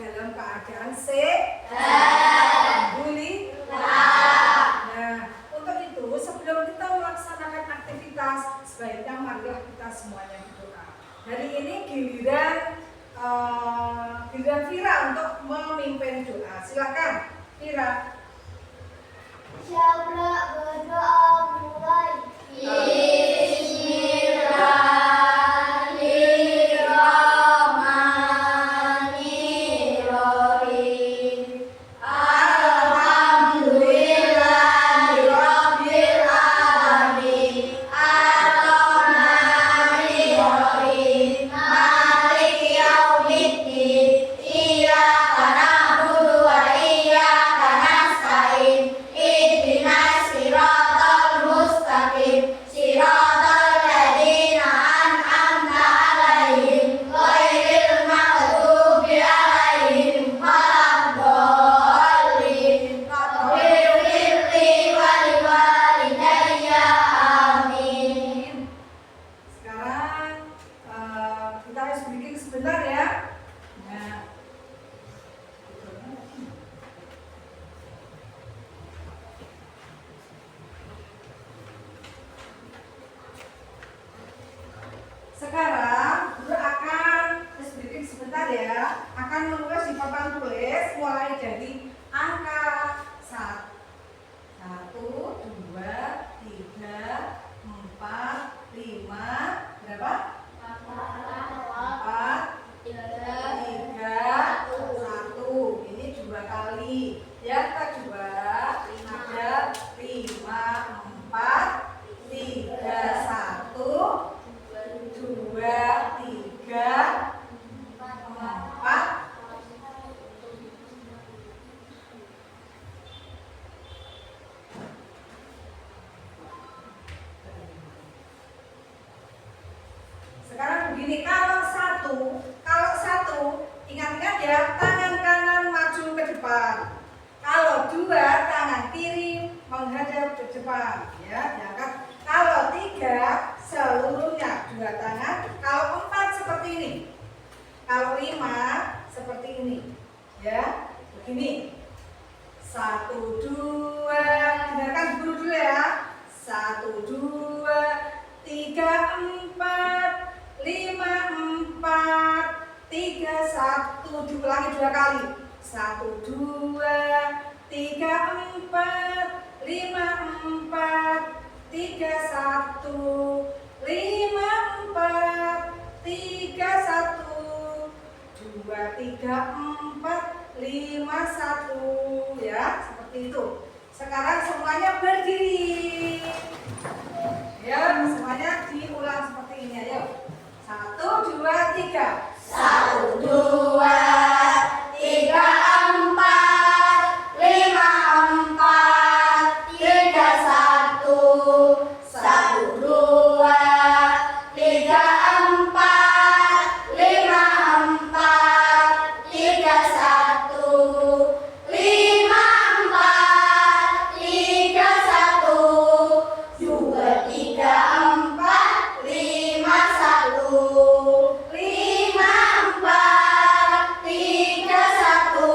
dalam keadaan alhamdulillah. Nah, untuk itu sebelum kita melaksanakan aktivitas, sebaiknya marilah kita semuanya berdoa. Hari ini giliran Vira untuk memimpin doa. Silakan, Vira. Syabra berdoa mulai. Sekarang Guru akan breathing sebentar ya. Akan menulis di papan tulis mulai dari angka 1, 2, 3, 4, 5, berapa? 4, 3, 1. Ini 2 kali. Yang kedua ada 5, 4, 3, 1. 2, 3, 4. Sekarang begini, kalau satu, ingat-ingat ya, tangan kanan maju ke depan. Kalau 2, tangan kiri menghadap ke depan, ya kan? Kalau 3, seluruhnya 2 tangan. Kalau 4 seperti ini. Kalau 5 seperti ini. Ya, begini. 1, 2, dengarkan dulu ya. 1, 2, 3, 4, 5, 4, 3, 1. Diulangi 2 kali. 1, 2, 3, 4, 5, 4, 3, 1, 5, 4, 3, 1, 2, 3, 4, 5, 1. Ya, seperti itu. Sekarang semuanya berdiri. Ya, semuanya diulang seperti ini. Ayo. 1, 2, 3. 1, 2, 3, 4, 5, 4, 3, 1. 1, 2, 3, 4, 5, 4, 3, 1. 5, 4, 3, 1. 2, 3, 4, 5, 1. 5, 4, 3, 1.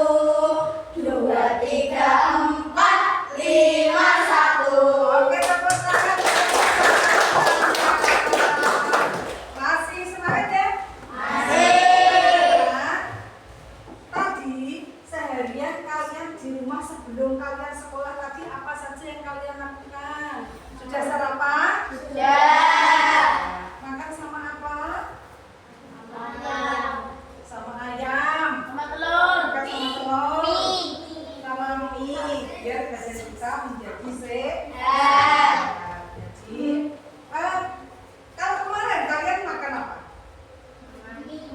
2, 3, 4, 5, 1. Oke, tepuk tangan. Masih semangat ya? Masih. Nah, tadi seharian kalian di rumah sebelum kalian sekolah tadi apa saja yang kalian lakukan? Sudah sarapan? Sudah. Makan sama apa? Ayam. Sama ayam. Sama telur. Makan sama telur. Mie. Sama mie. Biar badan kita menjadi sehat. Sehat. Jadi, kalau kemarin kalian makan apa?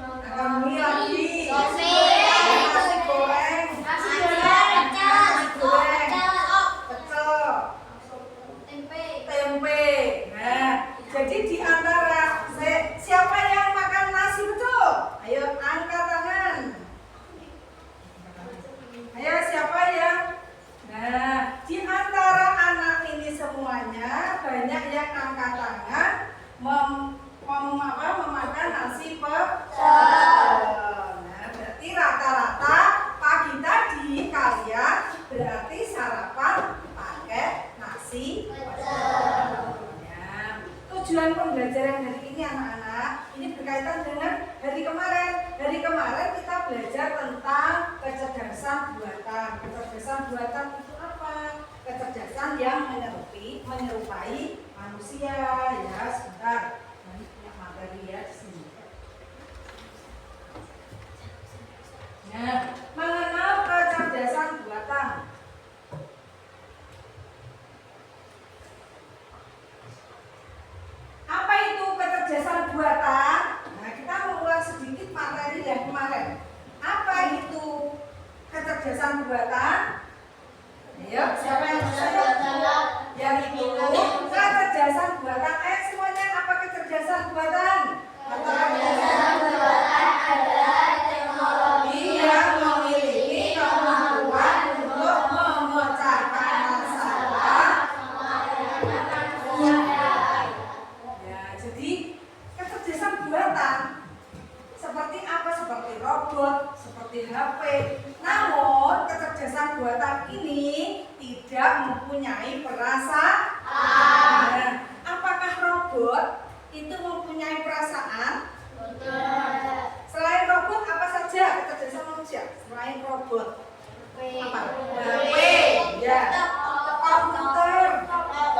Makan mie lagi. Sosis. Nasi goreng. Nasi goreng. Nasi goreng. Pecel. Tempe. Nah, jadi di antara siapa yang makan nasi betul? Ayo angkat tangan. Ayo siapa yang? Nah, di antara anak ini semuanya banyak yang angkat tangan memakan nasi pecel. Nah, berarti kecerdasan buatan. Kecerdasan buatan itu apa? Kecerdasan yang menyerupai manusia ya. Sebentar, nanti punya materi ya di sini. Nah, mengenal kecerdasan buatan. Apa itu kecerdasan buatan? Nah, kita mengulang sedikit materi yang kemarin. Apa itu kecerdasan buatan? Ayo, siapa yang bisa? Yang itu kecerdasan buatan. Semuanya apa kecerdasan buatan? Kecerdasan buatan adalah teknologi yang memiliki kemampuan untuk memecahkan masalah. Ya, jadi kecerdasan buatan seperti apa? Seperti robot, seperti HP. Namun kecerdasan buatan ini tidak mempunyai perasaan. Nah, apakah robot itu mempunyai perasaan? Selain robot apa saja kecerdasan manusia? Selain robot apa? HP, ya, komputer,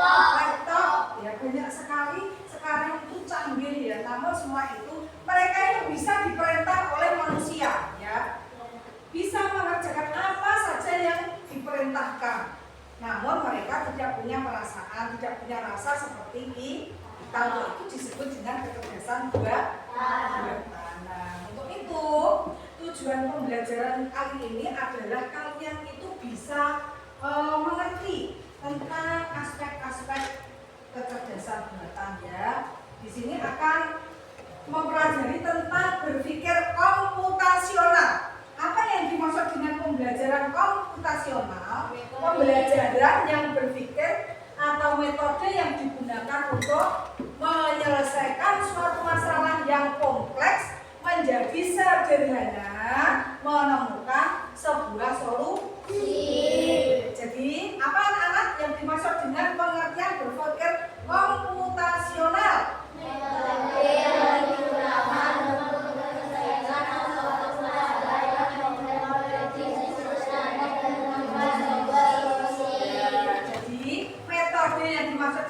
laptop, ya banyak sekali sekarang itu canggih ya. Namun semua itu mereka itu bisa diperintah oleh manusia, ya. Bisa mengerjakan apa saja yang diperintahkan. Namun mereka tidak punya perasaan, tidak punya rasa seperti kita. Itu disebut dengan kecerdasan buatan. Nah, untuk itu tujuan pembelajaran kali ini adalah kalian itu bisa mengerti tentang aspek-aspek kecerdasan buatan ya. Di sini akan mempelajari tentang berpikir komputasional. Apa yang dimaksud dengan pembelajaran komputasional? Pembelajaran yang berpikir atau metode yang digunakan untuk menyelesaikan suatu masalah yang kompleks menjadi sederhana, menemukan sebuah solusi. Jadi, apa anak-anak yang dimaksud dengan pengertian berpikir komputasional?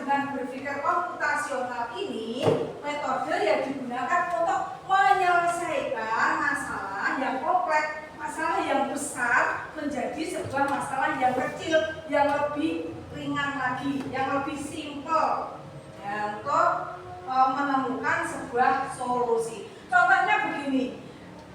Dengan berpikir komputasional ini metode yang digunakan untuk menyelesaikan masalah yang kompleks, masalah yang besar menjadi sebuah masalah yang kecil, yang lebih ringan lagi, yang lebih simpel ya, untuk menemukan sebuah solusi. Contohnya begini,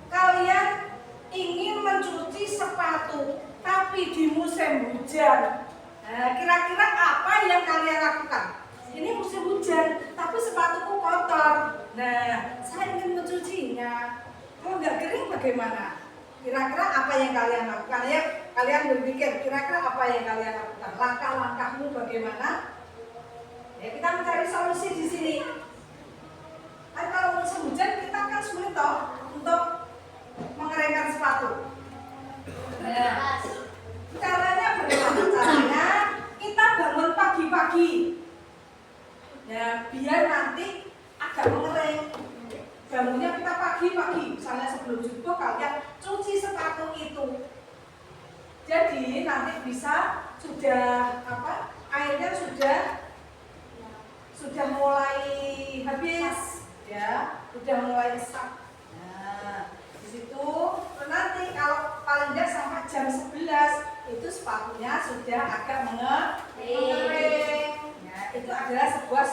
kalian ingin mencuci sepatu tapi di musim hujan. Nah, kira-kira apa yang kalian lakukan? Ini musim hujan, tapi sepatuku kotor. Nah, saya ingin mencucinya. Kalau nggak kering bagaimana? Kira-kira apa yang kalian lakukan? Ya, kalian berpikir, kira-kira apa yang kalian lakukan? Langkah-langkahmu bagaimana? Ya, kita mencari solusi di sini. Kan kalau musim hujan kita kan sulit toh untuk mengeringkan sepatu. Nah, caranya bagaimana? Caranya kita bangun pagi-pagi ya, biar nanti agak mengering. Bangunnya kita pagi-pagi, misalnya sebelum subuh kalian cuci sepatu itu. Jadi nanti bisa sudah airnya sudah mulai habis ya, sudah mulai resap. Nah, di situ nanti kalau paling tidak sampai jam 11 itu sepatunya sudah agak mengering. Ya, itu adalah sebuah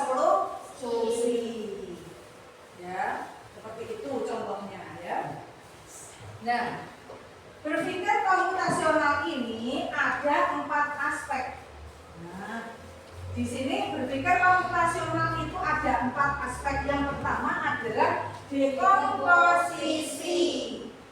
solusi. Ya, seperti itu contohnya ya. Nah, berpikir komputasional ini ada 4 aspek. Nah, di sini berpikir komputasional itu ada 4 aspek. Yang pertama adalah dekomposisi.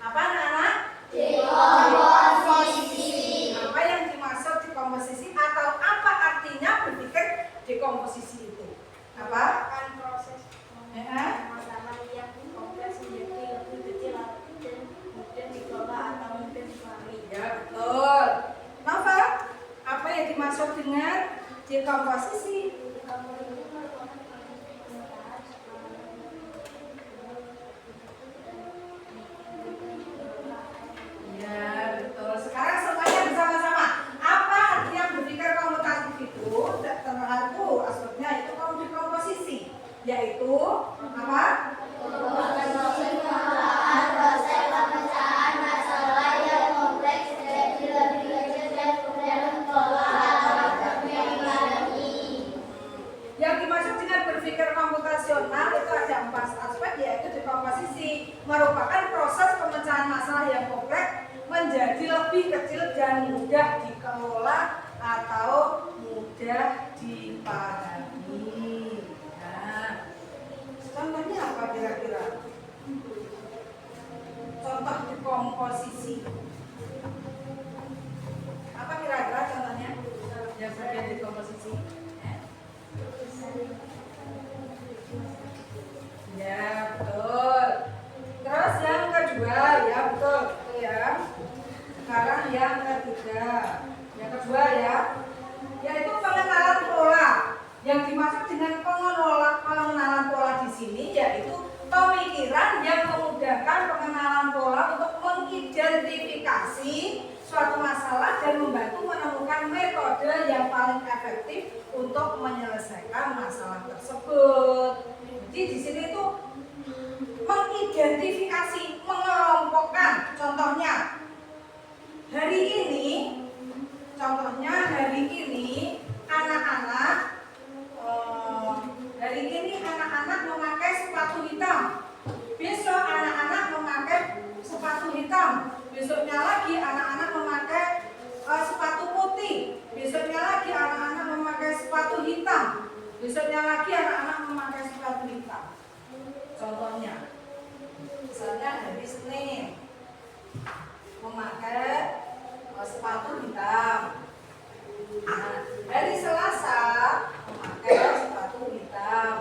Apa anak-anak? Dekomposisi. Apa yang dimaksud dekomposisi atau apa artinya berpikir dekomposisi itu? Apa? Akan proses masalah yang kompleks menjadi lebih kecil dan mudah dikelola atau mudah dipahami. Ya, betul. Nova, apa yang dimaksud dengan dekomposisi? Ya, betul sekali. menjadi lebih kecil dan mudah dikelola atau mudah dipahami. Nah, contohnya apa kira-kira? Contoh dekomposisi. Apa kira-kira contohnya yang bagian dekomposisi? Ya, betul. Terus yang kedua, ya betul, betul ya. Sekarang yang ketiga. Yang kedua ya, yaitu pengenalan pola. Yang dimaksud dengan pengenalan pola di sini yaitu pemikiran yang memudahkan pengenalan pola untuk mengidentifikasi suatu masalah dan membantu menemukan metode yang paling efektif untuk menyelesaikan masalah tersebut. Jadi di sini itu mengidentifikasi, mengelompokkan. Contohnya hari ini, anak-anak memakai sepatu hitam. Besok anak-anak memakai sepatu hitam. Besoknya lagi anak-anak memakai sepatu putih. Besoknya lagi anak-anak memakai sepatu hitam. Besoknya lagi anak-anak memakai sepatu hitam. Contohnya, misalnya hari Senin memakai sepatu hitam. Nah, hari Selasa memakai sepatu hitam.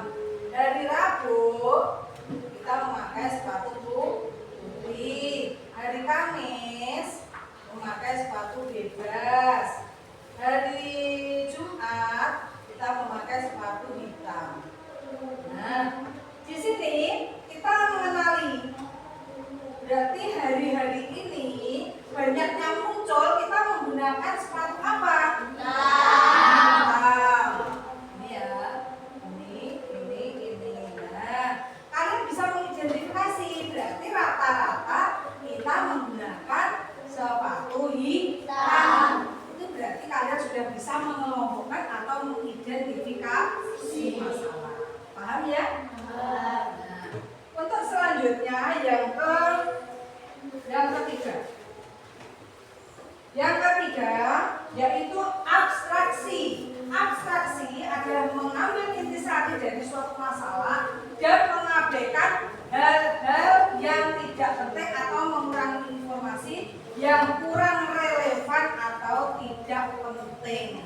Hari Rabu kita memakai sepatu putih. Hari Kamis memakai sepatu bebas. Hari Jumat kita memakai sepatu hitam. Nah, di sini kita mengenali. Berarti hari-hari ini banyaknya muncul kita menggunakan sepatu apa? Hitam. Ini ya, ini. Nah, kalian bisa mengidentifikasi. Berarti rata-rata kita menggunakan sepatu hitam. Itu berarti kalian sudah bisa mengelompokkan atau mengidentifikasi masalah. Paham ya? Nah, untuk selanjutnya yang ketiga. Yang ketiga yaitu abstraksi. Abstraksi adalah mengambil intisari dari suatu masalah dan mengabaikan hal-hal yang tidak penting atau mengurangi informasi yang kurang relevan atau tidak penting.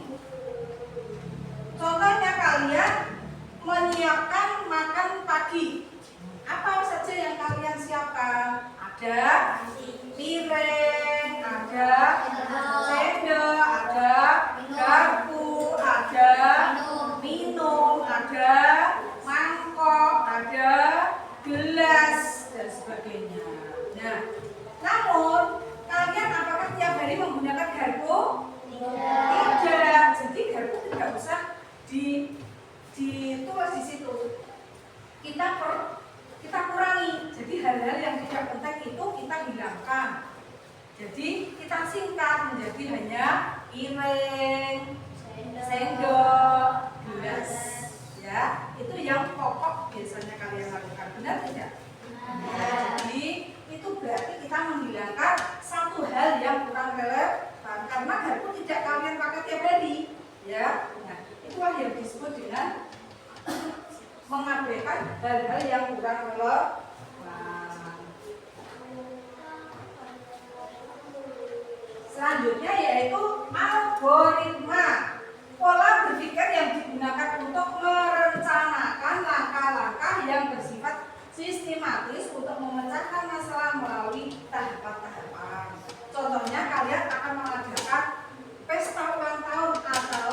Contohnya kalian menyiapkan makan pagi. Apa saja yang kalian siapkan? Ada piring, ada sendok, ada garpu, ada minum, ada mangkok, ada gelas dan sebagainya. Nah, namun kalian apakah tiap hari menggunakan garpu? Tidak. Jadi garpu tidak usah ditulis di situ. Kita kurangi. Jadi hal-hal yang tidak penting itu kita hilangkan. Jadi kita singkat menjadi hanya piring, sendok, gelas. Ya, itu yang pokok biasanya kalian lakukan. Benar tidak? Jadi itu berarti kita menghilangkan satu hal yang kurang relevan karena garpu tidak kalian pakai tiap hari. Ya, nah, itulah yang disebut dengan mengabaikan hal-hal yang kurang relevan. Selanjutnya yaitu algoritma. Pola berpikir yang digunakan untuk merencanakan langkah-langkah yang bersifat sistematis untuk memecahkan masalah melalui tahapan-tahapan. Contohnya kalian akan mengadakan pesta ulang tahun atau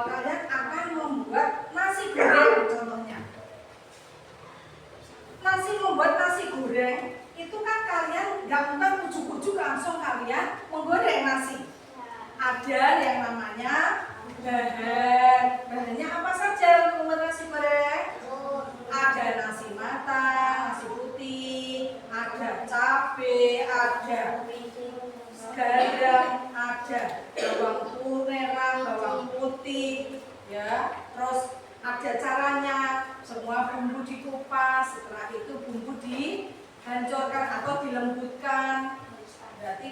kalian akan membuat nasi goreng contohnya. Membuat nasi goreng itu kan kalian nggak mungkin ujuk-ujuk langsung kalian menggoreng nasi. Ada yang namanya bahannya apa saja untuk membuat nasi goreng? Ada nasi matang, nasi putih, ada cabai, ada garam, ada bawang merah, bawang putih, ya. Terus ada caranya, semua bumbu dikupas, setelah itu bumbu dihancurkan atau dilembutkan. Berarti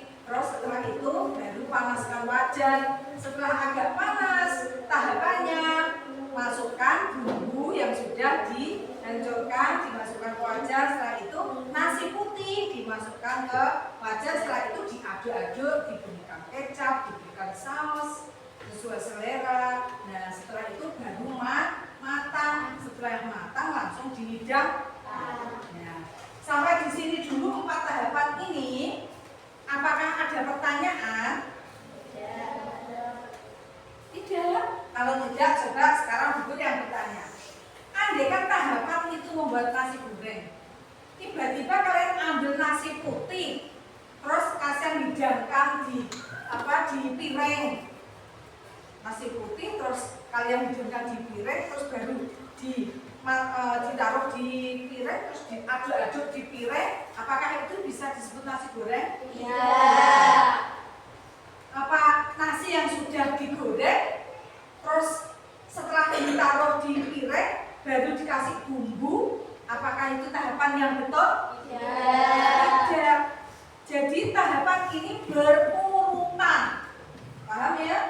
wajan. Setelah agak panas, tahapannya masukkan bumbu yang sudah dihancurkan, dimasukkan ke wajan. Setelah itu nasi putih dimasukkan ke wajan. Setelah itu diaduk-aduk, diberikan kecap, diberikan saus sesuai selera. Nah, setelah itu baru matang. Setelah matang langsung dihidang. Nah, sampai di sini dulu 4 tahapan ini. Apakah ada pertanyaan? Tidak. Kalau tidak, coba sekarang Ibu yang bertanya. Andai kan tahapan itu membuat nasi goreng, tiba-tiba kalian ambil nasi putih, terus kalian hidangkan di piring. Nasi putih terus kalian hidangkan di piring, terus baru ditaruh di piring, terus diaduk-aduk di piring. Apakah itu bisa disebut nasi goreng? Iya. Apa nasi yang sudah digoreng, terus setelah ditaruh di piring, baru dikasih bumbu? Apakah itu tahapan yang betul? Tidak. Jadi tahapan ini berurutan. Paham ya?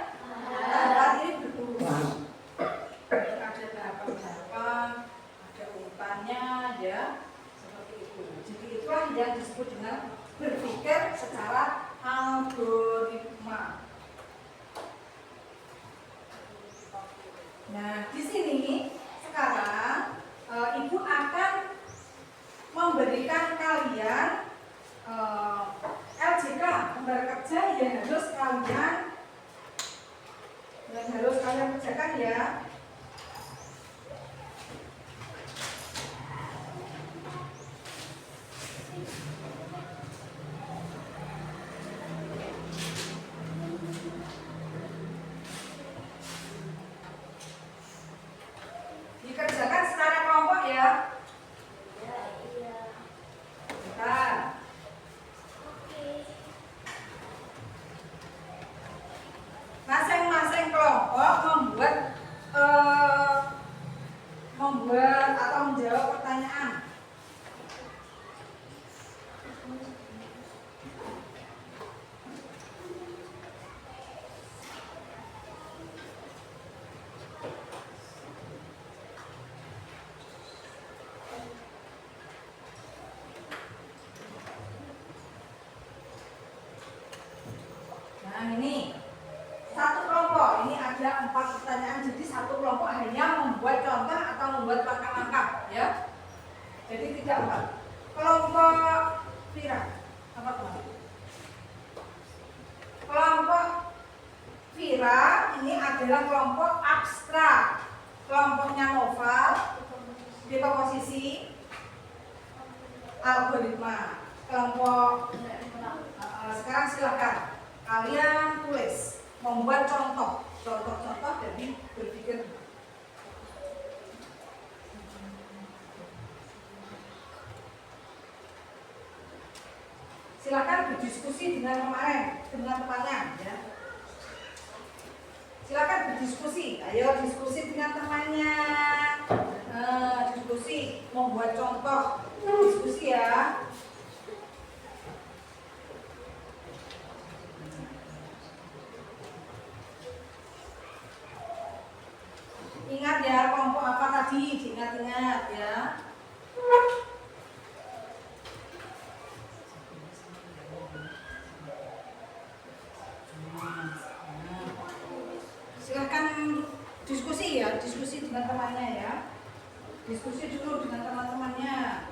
Tahapan ini berurutan. Ada tahapan-tahapan, ada urutannya ya, seperti itu. Jadi itulah yang disebut dengan berpikir secara algoritma. Nah, di sini sekarang Ibu akan memberikan kalian LJK, lembar kerja yang harus kalian kerjakan ya. Dikerjakan secara kelompok ya. Bentar. Masing-masing kelompok membuat atau menjawab pertanyaan. Nah, ini satu kelompok, ini ada 4 pertanyaan, jadi satu kelompok hanya membuat contoh atau membuat langkah-langkah ya. Jadi tidak 4. Kelompok Vira, apa teman? Kelompok Vira ini adalah kelompok abstrak. Kelompoknya Noval, dekomposisi, algoritma. Kelompok sekarang silakan kalian tulis, membuat contoh-contoh dari berpikir. Silakan berdiskusi dengan temannya ya. Silakan berdiskusi, ayo diskusi dengan temannya. Diskusi, membuat contoh, diskusi ya. Ingat ya, kelompok apa tadi? Diingat-ingat ya. Silahkan diskusi ya, diskusi dengan temannya ya. Diskusi dulu dengan teman-temannya.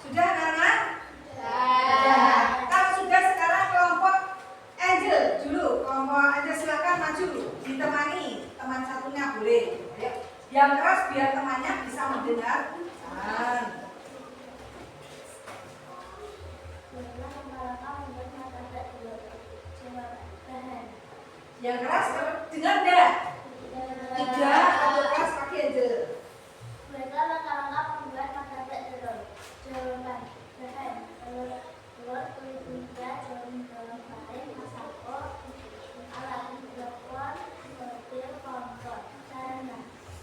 Sudah anak-anak? Ya. Kalau sudah, sekarang kelompok Angel dulu. Kelompok Angel silakan maju, ditemani. Teman satunya boleh. Yang keras biar temannya bisa mendengar. Yang keras dengar enggak? Tidak, atau keras pakai aja. Mereka langkah-langkah membuat matematik terus. Jawaban bahan telur kulit muda jarum dalam kain masako alat mikrofon mobil kompor. Karena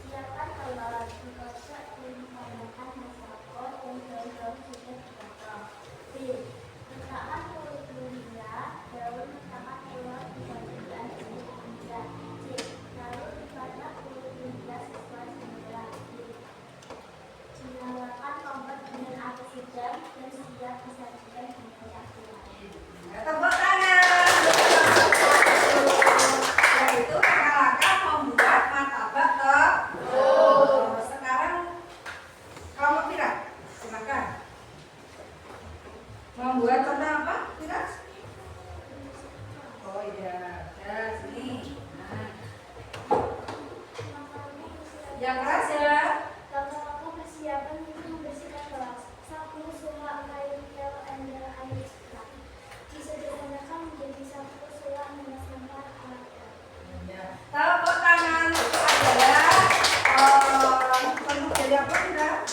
siapkan telur digosok menggunakan masako dan daun-daun sudah dipotong. B. Letakkan kulit lumpia daun letakkan telur Membuat contoh apa? Kira? Oh iya, ya sini. Nah. Yang keras ya. Langkah-langkah persiapan untuk membersihkan kelas. Sapu, sulak, kayu, pel, ember, air, serat. Disederhanakan menjadi sapu, sulak, sampah, alat. Ya. Tepuk tangan adalah bentuk dari apa kita?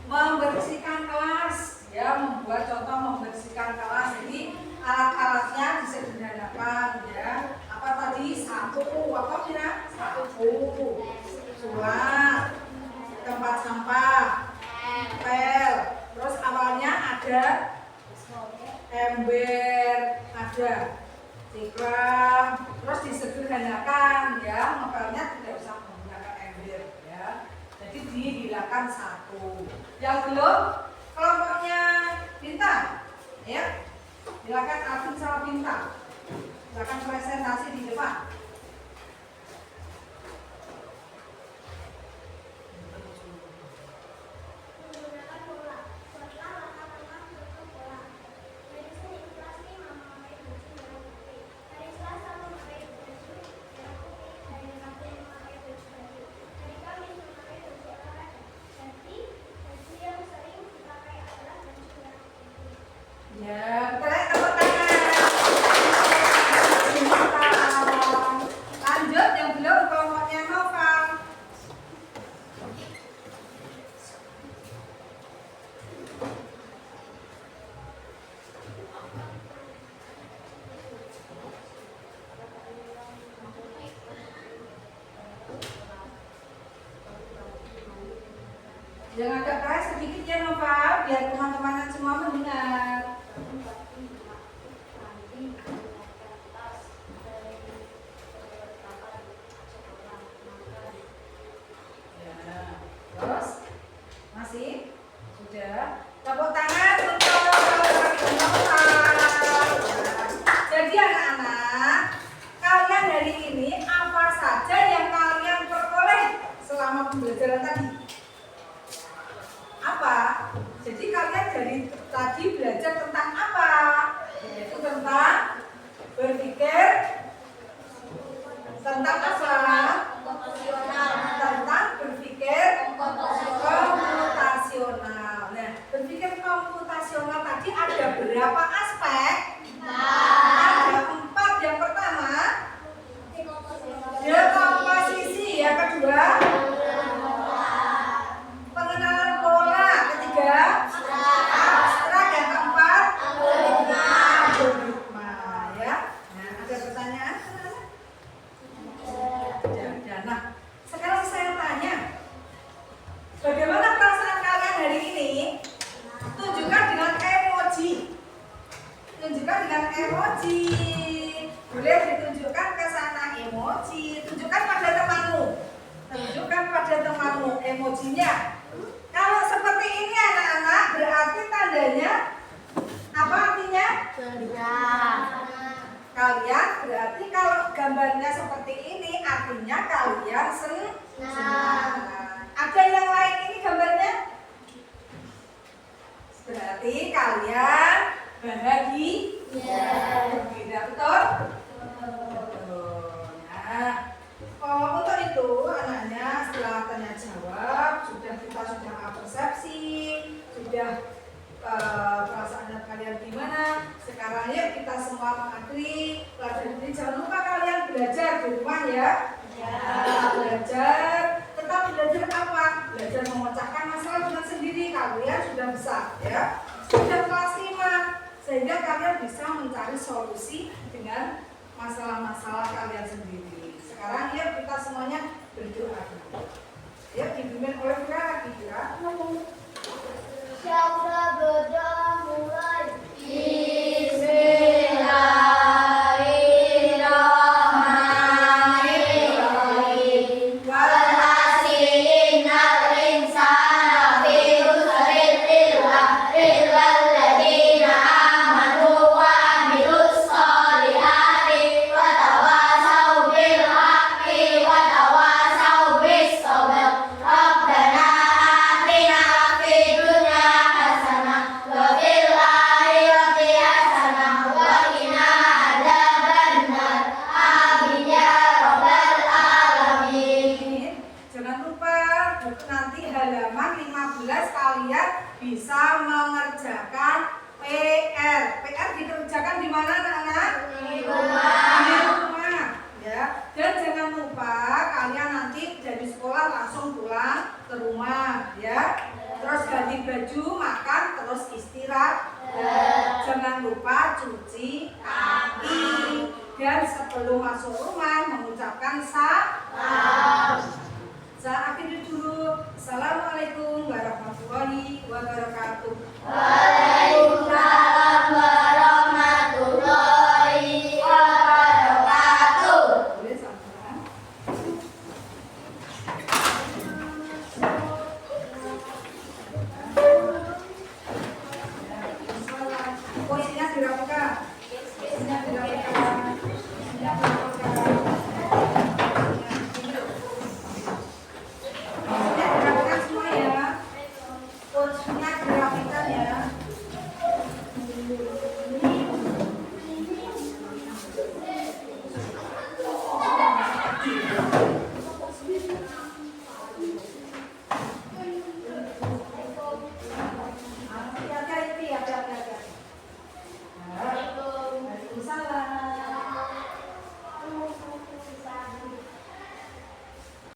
Membersihkan kelas. Ya, membuat contoh membersihkan kelas. Jadi alat-alatnya disederhanakan ya. Apa tadi? Sapu, apa kira? Sapu, sulak, tempat sampah, pel. Terus awalnya ada ember, ada tikram. Terus disederhanakan ya, ngepelnya tidak usah menggunakan ember ya. Jadi dihilangkan satu. Yang belum kelompoknya Bintang, ya. Silakan Alvin sama Bintang. Silakan presentasi di depan. Menggunakan bola. Buatlah langkah-langkah bentuk bola. Dari Senin kelas 5 memakai baju merah putih. Hari Selasa memakai baju merah putih. Hari Rabu memakai baju biru. Hari Kamis memakai baju olahraga. Jadi baju yang sering dipakai adalah baju merah putih. Ya, kita tepuk tangan. Lanjut yang belum kelompoknya Noval. Yang agak keras sedikit ya Noval, biar teman-teman semua mendengar. Ya, terus masih sudah. Tepuk tangan untuk Noval. Jadi anak-anak, kalian hari ini apa saja yang kalian peroleh selama pembelajaran tadi? Apa? Jadi kalian dari tadi belajar tentang apa? Yaitu tentang berpikir, tentang apa? Tentang berpikir komputasional. Nah, berpikir komputasional tadi ada berapa aspek? Ada 4. Yang pertama, dekomposisi. Yang kedua, pengenalan pola. Ketiga, abstrak. Yang keempat, algoritma. Ya. Nah, ada pertanyaan? Ada. Nah, sekarang saya tanya, bagaimana perasaan kalian hari ini? Tunjukkan dengan emoji. Tunjukkan dengan emoji. Boleh ditunjukkan ke sana emoji. Tunjukkan pada temanmu. Tunjukkan pada temanmu emojinya. Kalau seperti ini anak-anak, berarti tandanya apa artinya? Kalian berarti kalau gambarnya seperti ini artinya kalian senang. Ada yang lain ini gambarnya? Berarti kalian bahagia. Tidak betul? Nah, untuk itu anaknya setelah tanya jawab kita sudah persepsi, sudah perasaan kalian gimana. Sekarang yuk kita semua mengakhiri pelajaran ini. Jangan lupa kalian belajar di rumah ya. Belajar. Tetap belajar apa? Belajar memecahkan masalah dengan sendiri. Kalian sudah besar ya. Sudah kelas 5. Sehingga kalian bisa mencari solusi dengan masalah-masalah kalian sendiri. Sekarang yuk kita semuanya berdoa. Ya, dipimpin oleh Fira lagi ya. Siapa berdoa mulai? mengerjakan PR. PR dikerjakan di mana anak-anak? Di rumah. Di rumah, ya. Dan jangan lupa kalian nanti dari sekolah langsung pulang ke rumah, ya. Terus ganti baju, makan, terus istirahat. Jangan lupa cuci kaki. Dan sebelum masuk rumah mengucapkan salam. Saya akhiri dulu. Assalamualaikum warahmatullahi wabarakatuh. Waalaikumsalam warahmatullahi wabarakatuh. Boleh sama. Posisi